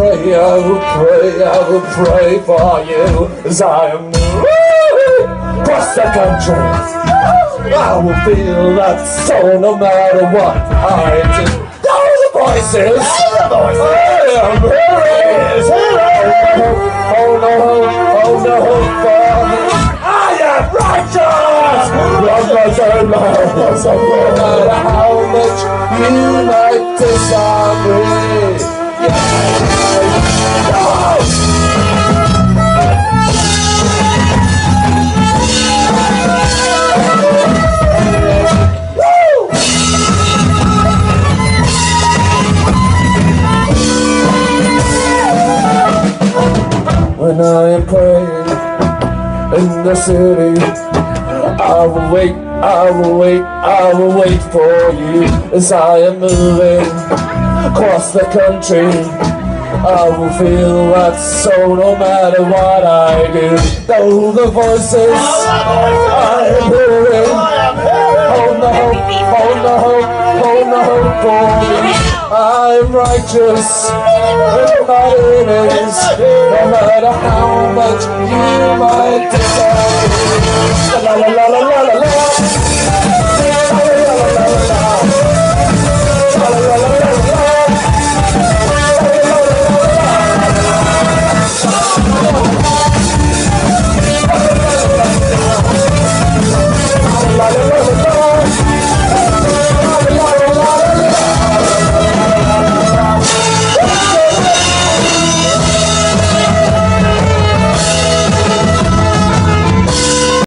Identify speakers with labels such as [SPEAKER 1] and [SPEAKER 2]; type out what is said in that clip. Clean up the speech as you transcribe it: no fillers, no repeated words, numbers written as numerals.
[SPEAKER 1] pray, I will pray, I will pray for you as I am moving across the country. I will feel that soul no matter what I do. Those voices, I am hearing. Oh no, for me. I am righteous. No matter how much you might disagree. When I am praying in the city, I will wait, I will wait, I will wait for you as I am moving across the country. I will feel that soul no matter what I do. Though the voices I am hearing, hold the hope, hold the hope, hold the hope for me. I'm righteous, with my enemies, no matter how much you might disagree. La la la la la la la.